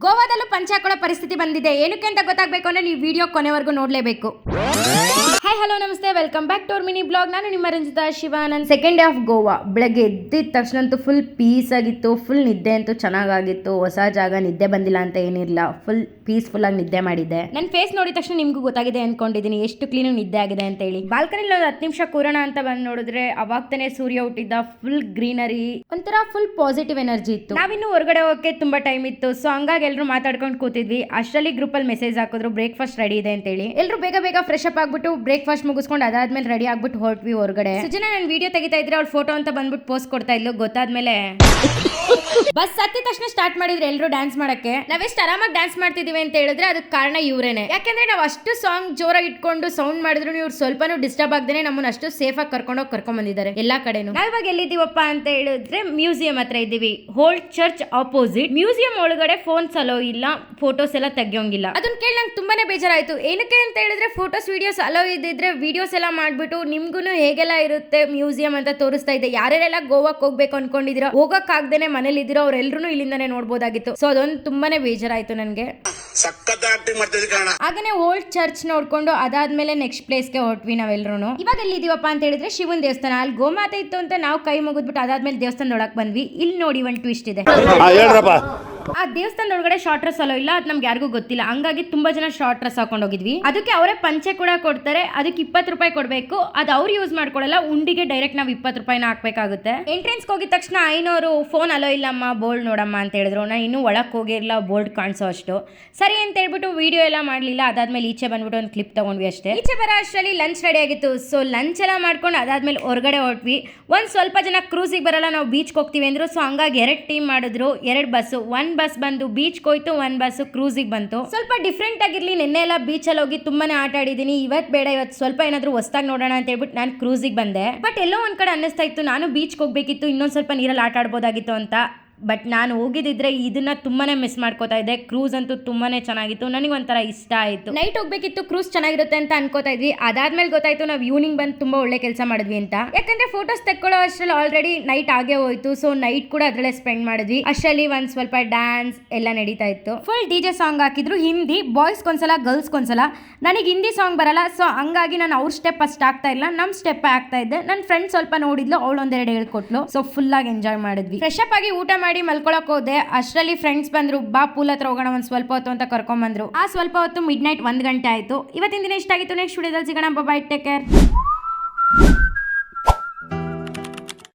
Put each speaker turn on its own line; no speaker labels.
ಗೋವಾದಲ್ಲೂ ಪಂಚೆ ಹಾಕೊಳ್ಳೋ ಪರಿಸ್ಥಿತಿ ಬಂದಿದೆ. ಏನಕ್ಕೆ ಅಂತ ಗೊತ್ತಾಗಬೇಕು ಅಂದ್ರೆ ನೀವು ವಿಡಿಯೋ ಕೊನೆವರೆಗೂ ನೋಡಲೇಬೇಕು. Hi hello namaste, welcome back to our mini blog. ನಾನು ನಿಮ್ಮ Ranjitha Shivanand. Second day of Goa. ಬೆಳಗ್ಗೆ ಎದ್ದಿದ ತಕ್ಷಣ ಅಂತೂ ಫುಲ್ ಪೀಸ್ ಆಗಿತ್ತು, ಫುಲ್ ನಿದ್ದೆ ಅಂತೂ ಚೆನ್ನಾಗಿತ್ತು. ಹೊಸ ಜಾಗ, ನಿದ್ದೆ ಬಂದಿಲ್ಲ ಅಂತ ಏನಿರಲಿಲ್ಲ, ಫುಲ್ ಪೀಸ್ಫುಲ್ ಆಗಿ ನಿದ್ದೆ ಮಾಡಿದ್ದೆ. ನನ್ನ ಫೇಸ್ ನೋಡಿದ ತಕ್ಷಣ ನಿಮ್ಗೂ ಗೊತ್ತಾಗಿದೆ ಅನ್ಕೊಂಡಿದ್ದೀನಿ ಎಷ್ಟು ಕ್ಲೀನ್ ನಿದ್ದೆ ಆಗಿದೆ ಅಂತ ಹೇಳಿ. ಬಾಲ್ಕನಿಲಿ ಒಂದು 10 ನಿಮಿಷ ಕೂರೋಣ ಅಂತ ಬಂದು ನೋಡಿದ್ರೆ ಅವಾಗ ತಾನೇ ಸೂರ್ಯ ಹುಟ್ಟಿದ್ದ, ಫುಲ್ ಗ್ರೀನರಿ, ಒಂಥರ ಫುಲ್ ಪಾಸಿಟಿವ್ ಎನರ್ಜಿ ಇತ್ತು. ನಾವಿನ್ನು ಹೊರಗಡೆ ಹೋಗಕ್ಕೆ ತುಂಬಾ ಟೈಮ್ ಇತ್ತು, ಸೊ ಹಂಗಾಗಿ ಎಲ್ಲರೂ ಮಾತಾಡ್ಕೊಂಡು ಕೂತಿದ್ವಿ. ಅಷ್ಟರಲ್ಲಿ ಗ್ರೂಪ್ ಅಲ್ಲಿ ಮೆಸೇಜ್ ಹಾಕಿದ್ರು ಬ್ರೇಕ್ಫಾಸ್ಟ್ ರೆಡಿ ಇದೆ ಅಂತ ಹೇಳಿ. ಎಲ್ಲರೂ ಬೇಗ ಬೇಗ ಫ್ರೆಶ್ ಅಪ್ ಆಗ್ಬಿಟ್ಟು ಬ್ರೇಕ್ಫಾಸ್ಟ್ ಮುಗಿಸ್ಕೊಂಡು ಅದಾದ್ಮೇಲೆ ರೆಡಿ ಆಗ್ಬಿಟ್ಟು ಹೊರಟ್ವಿ ಹೊರಗಡೆ. ಸುಜನ ನಾನು ವಿಡಿಯೋ ತೆಗಿತಾ ಇದ್ರೆ ಅವ್ರ ಫೋಟೋ ಅಂತ ಬಂದ್ಬಿಟ್ಟು ಪೋಸ್ಟ್ ಕೊಡ್ತಾ ಇದ್ಲು. ಗೊತ್ತಾದ್ಮೇಲೆ ಬಸ್ ಹತ್ತಿದ ತಕ್ಷಣ ಸ್ಟಾರ್ಟ್ ಮಾಡಿದ್ರೆ ಎಲ್ಲರೂ ಡ್ಯಾನ್ಸ್ ಮಾಡಕ್ಕೆ. ನಾವೆಷ್ಟು ಆರಾಮಾಗಿ ಡ್ಯಾನ್ಸ್ ಮಾಡ್ತಿದೀವಿ ಅಂತ ಹೇಳಿದ್ರೆ ಅದಕ್ಕೆ ಕಾರಣ ಇವ್ರೇನೆ. ಯಾಕಂದ್ರೆ ನಾವು ಅಷ್ಟು ಸಾಂಗ್ ಜೋರಾಗಿ ಇಟ್ಕೊಂಡು ಸೌಂಡ್ ಮಾಡಿದ್ರು ಇವ್ರು ಸ್ವಲ್ಪನೂ ಡಿಸ್ಟರ್ಬ್ ಆಗದೇನೆ ನಮ್ಮನ್ನ ಅಷ್ಟು ಸೇಫ್ ಆಗಿ ಕರ್ಕೊಂಡ್ ಬಂದಿದ್ದಾರೆ ಎಲ್ಲಾ ಕಡೆನೂ. ನಾವ್ ಇವಾಗ ಎಲ್ಲಿದ್ದೀವಪ್ಪ ಅಂತ ಹೇಳಿದ್ರೆ ಮ್ಯೂಸಿಯಂ ಹತ್ರ ಇದ್ದೀವಿ. Hold church opposite. ಮ್ಯೂಸಿಯಂ ಒಳಗಡೆ ಫೋನ್ಸ್ ಅಲೋ ಇಲ್ಲ, ಫೋಟೋಸ್ ಎಲ್ಲ ತೆಗಿಯೋಂಗಿಲ್ಲ. ಅದನ್ನ ಕೇಳಿ ನಂಗೆ ತುಂಬಾನೇ ಬೇಜಾರಾಯ್ತು. ಏನಕ್ಕೆ ಅಂತ ಹೇಳಿದ್ರೆ ಫೋಟೋಸ್ ವಿಡಿಯೋಸ್ ಅಲೋ ಇದ್ದಿದ್ರೆ ವಿಡಿಯೋಸ್ ಎಲ್ಲ ಮಾಡ್ಬಿಟ್ಟು ನಿಮ್ಗೂ ಹೇಗೆಲ್ಲ ಇರುತ್ತೆ ಮ್ಯೂಸಿಯಂ ಅಂತ ತೋರಿಸ್ತಾ ಇದೆ. ಯಾರೆಲ್ಲ ಗೋವಾಕ್ ಹೋಗ್ಬೇಕು ಅನ್ಕೊಂಡಿದಿರೋ, ಹೋಗಕ್ ಆಗ್ದೇನೆ ಮನೇಲಿ ಇದ್ದೀರೋ ಅವ್ರೆಲ್ರೂ ಇಲ್ಲಿಂದಾನೆ ನೋಡ್ಬೋದಾಗಿತ್ತು. ಸೊ ಅದೊಂದು ತುಂಬಾನೇ ಬೇಜಾರಾಯ್ತು ನನ್ಗೆ. ಹಾಗೇನೆ ಓಲ್ಡ್ ಚರ್ಚ್ ನೋಡ್ಕೊಂಡು ಅದಾದ್ಮೇಲೆ ನೆಕ್ಸ್ಟ್ ಪ್ಲೇಸ್ ಗೆ ಹೊರಟ್ವಿ ನಾವೆಲ್ಲರೂ. ಇವಾಗ ಎಲ್ಲಿದೀವಪ್ಪ ಅಂತ ಹೇಳಿದ್ರೆ ಶಿವನ್ ದೇವಸ್ಥಾನ. ಅಲ್ಲಿ ಗೋಮಾತೆ ಇತ್ತು ಅಂತ ನಾವು ಕೈ ಮುಗಿದ್ಬಿಟ್ಟು ಅದಾದ್ಮೇಲೆ ದೇವಸ್ಥಾನದೊಳಗೆ ಬಂದ್ವಿ. ಇಲ್ಲಿ ನೋಡಿ ಒಂದು ಟ್ವಿಸ್ಟ್ ಇದೆ. ಆ ದೇವಸ್ಥಾನದ ಒಳಗಡೆ ಶಾರ್ಟ್ ಡ್ರೆಸ್ ಅಲೋ ಇಲ್ಲ, ಅದು ನಮ್ಗೆ ಯಾರಿಗೂ ಗೊತ್ತಿಲ್ಲ. ಹಂಗಾಗಿ ತುಂಬಾ ಜನ ಶಾರ್ಟ್ ಡ್ರೆಸ್ ಹಾಕೊಂಡು ಹೋಗಿದ್ವಿ. ಅದಕ್ಕೆ ಅವರೇ ಪಂಚೆ ಕೂಡ ಕೊಡ್ತಾರೆ. ಅದಕ್ಕೆ 20 ರೂಪಾಯಿ ಕೊಡ್ಬೇಕು. ಅದು ಅವ್ರು ಯೂಸ್ ಮಾಡ್ಕೊಳ್ಳಲ್ಲ. ಉಂಡಿಗೆ ಡೈರೆಕ್ಟ್ ನಾವು 20 ರೂಪಾಯಿನ ಹಾಕ್ಬೇಕಾಗುತ್ತೆ. ಎಂಟ್ರೆನ್ಸ್ ಹೋಗಿದ ತಕ್ಷಣ ಐನೋರು ಫೋನ್ ಅಲೋ ಇಲ್ಲಮ್ಮ, ಬೋಲ್ಡ್ ನೋಡಮ್ಮ ಅಂತ ಹೇಳಿದ್ರು. ನಾ ಇನ್ನೂ ಒಳಕ್ ಹೋಗಿರಲಿಲ್ಲ, ಬೋಲ್ಡ್ ಕಾಣಿಸೋ ಅಷ್ಟು. ಸರಿ ಅಂತ ಹೇಳ್ಬಿಟ್ಟು ವಿಡಿಯೋ ಎಲ್ಲ ಮಾಡ್ಲಿಲ್ಲ. ಅದಾದ್ಮೇಲೆ ಈಚೆ ಬಂದ್ಬಿಟ್ಟು ಒಂದು ಕ್ಲಿಪ್ ತಗೊಂಡ್ವಿ ಅಷ್ಟೇ. ಈಚೆ ಬರೋ ಅಷ್ಟರಲ್ಲಿ ಲಂಚ್ ರೆಡಿ ಆಗಿತ್ತು. ಸೊ ಲಂಚ್ ಎಲ್ಲ ಮಾಡ್ಕೊಂಡು ಅದಾದ್ಮೇಲೆ ಹೊರಗಡೆ ಹೊರಟ್ವಿ. ಒಂದ್ ಸ್ವಲ್ಪ ಜನ ಕ್ರೂಸಿಗೆ ಬರಲ್ಲ, ನಾವು ಬೀಚ್ಗೆ ಹೋಗ್ತೀವಿ ಅಂದ್ರು. ಸೊ ಹಂಗಾಗಿ 2 ಟೀಮ್ ಮಾಡಿದ್ರು, 2 ಬಸ್. ಒಂದು ಬಸ್ ಬಂದು ಬೀಚ್ ಹೋಯ್ತು, ಒಂದು ಬಸ್ ಕ್ರೂಸಿಗೆ ಬಂತು. ಸ್ವಲ್ಪ ಡಿಫ್ರೆಂಟ್ ಆಗಿರ್ಲಿ. ನಿನ್ನೆ ಎಲ್ಲ ಬೀಚ್ ಅಲ್ಲಿ ಹೋಗಿ ತುಂಬಾನೇ ಆಟ ಆಡಿದೀನಿ. ಇವತ್ತು ಬೇಡ, ಇವತ್ತು ಸ್ವಲ್ಪ ಏನಾದ್ರು ಹೊಸದಾಗಿ ನೋಡೋಣ ಅಂತ ಹೇಳ್ಬಿಟ್ಟು ನಾನು ಕ್ರೂಸಿಗೆ ಬಂದೆ. ಬಟ್ ಎಲ್ಲೋ ಒಂದ್ ಕಡೆ ಅನ್ನಿಸ್ತಾ ಇತ್ತು ನಾನು ಬೀಚ್ಗೆ ಹೋಗ್ಬೇಕಿತ್ತು, ಇನ್ನೊಂದ್ ಸ್ವಲ್ಪ ನೀರಲ್ಲಿ ಆಟ ಆಡ್ಬೋದಾಗಿತ್ತು ಅಂತ. ಬಟ್ ನಾನು ಹೋಗಿದ್ದಿದ್ರೆ ಇದನ್ನ ತುಂಬಾನೇ ಮಿಸ್ ಮಾಡ್ಕೋತಾ ಇದ್ದೆ. ಕ್ರೂಸ್ ಅಂತೂ ತುಂಬಾನೇ ಚೆನ್ನಾಗಿತ್ತು, ನನಗೊಂಥರ ಇಷ್ಟ ಆಯ್ತು. ನೈಟ್ ಹೋಗ್ಬೇಕಿತ್ತು, ಕ್ರೂಸ್ ಚೆನ್ನಾಗಿರುತ್ತೆ ಅಂತ ಅನ್ಕೋತಾ ಇದ್ವಿ. ಅದಾದ್ಮೇಲೆ ಗೊತ್ತಾಯ್ತು ನಾವು ಈವ್ನಿಂಗ್ ಬಂದು ತುಂಬಾ ಒಳ್ಳೆ ಕೆಲಸ ಮಾಡಿದ್ವಿ ಅಂತ. ಯಾಕಂದ್ರೆ ಫೋಟೋಸ್ ತೆಕ್ಕೊಳ್ಳೋ ಅಷ್ಟರಲ್ಲಿ ಆಲ್ರೆಡಿ ನೈಟ್ ಆಗೇ ಹೋಯ್ತು. ಸೊ ನೈಟ್ ಕೂಡ ಅದ್ರಲ್ಲೇ ಸ್ಪೆಂಡ್ ಮಾಡಿದ್ವಿ. ಅಷ್ಟರಲ್ಲಿ ಒಂದ್ ಸ್ವಲ್ಪ ಡ್ಯಾನ್ಸ್ ಎಲ್ಲ ನಡೀತಾ ಇತ್ತು. ಫುಲ್ DJ ಸಾಂಗ್ ಹಾಕಿದ್ರು. ಹಿಂದಿ ಬಾಯ್ಸ್ಗೊಂದ್ಸಲ ಗರ್ಲ್ಸ್ಗೊಂದ್ಸಲ. ನನಗೆ ಹಿಂದಿ ಸಾಂಗ್ ಬರಲ್ಲ, ಸೊ ಹಂಗಾಗಿ ನಾನು ಅವ್ರ ಸ್ಟೆಪ್ ಅಷ್ಟು ಆಗ್ತಾ ಇಲ್ಲ, ನಮ್ ಸ್ಟೆಪ್ ಆಗ್ತಾ ಇದ್ದೆ. ನನ್ನ ಫ್ರೆಂಡ್ ಸ್ವಲ್ಪ ನೋಡಿದ್ಲು, ಅವಳು ಒಂದೆರಡು ಹೇಳ್ಕೊಟ್ಲು. ಸೊ ಫುಲ್ ಆಗಿ ಎಂಜಾಯ್ ಮಾಡಿದ್ವಿ. ಫ್ರೆಶ್ ಅಪ್ ಆಗಿ ಊಟ ಮಾಡಿ ಮಲ್ಕೊಳಕ್ ಹೋದೆ. ಅಷ್ಟರಲ್ಲಿ ಫ್ರೆಂಡ್ಸ್ ಬಂದ್ರು, ಬಾ ಪೂಲ್ ಹತ್ರ ಹೋಗೋಣ ಒಂದ್ ಸ್ವಲ್ಪ ಹೊತ್ತು ಅಂತ ಕರ್ಕೊಂಡ್ ಬಂದ್ರು. ಆ ಸ್ವಲ್ಪ ಹೊತ್ತು ಮಿಡ್ ನೈಟ್ 1 ಗಂಟೆ ಆಯ್ತು. ಇವತ್ತಿನ ದಿನ ಇಷ್ಟ ಆಗಿತ್ತು. ನೆಕ್ಸ್ಟ್ ವಿಡಿಯೋದಲ್ಲಿ ಸಿಗೋಣ. By, take care.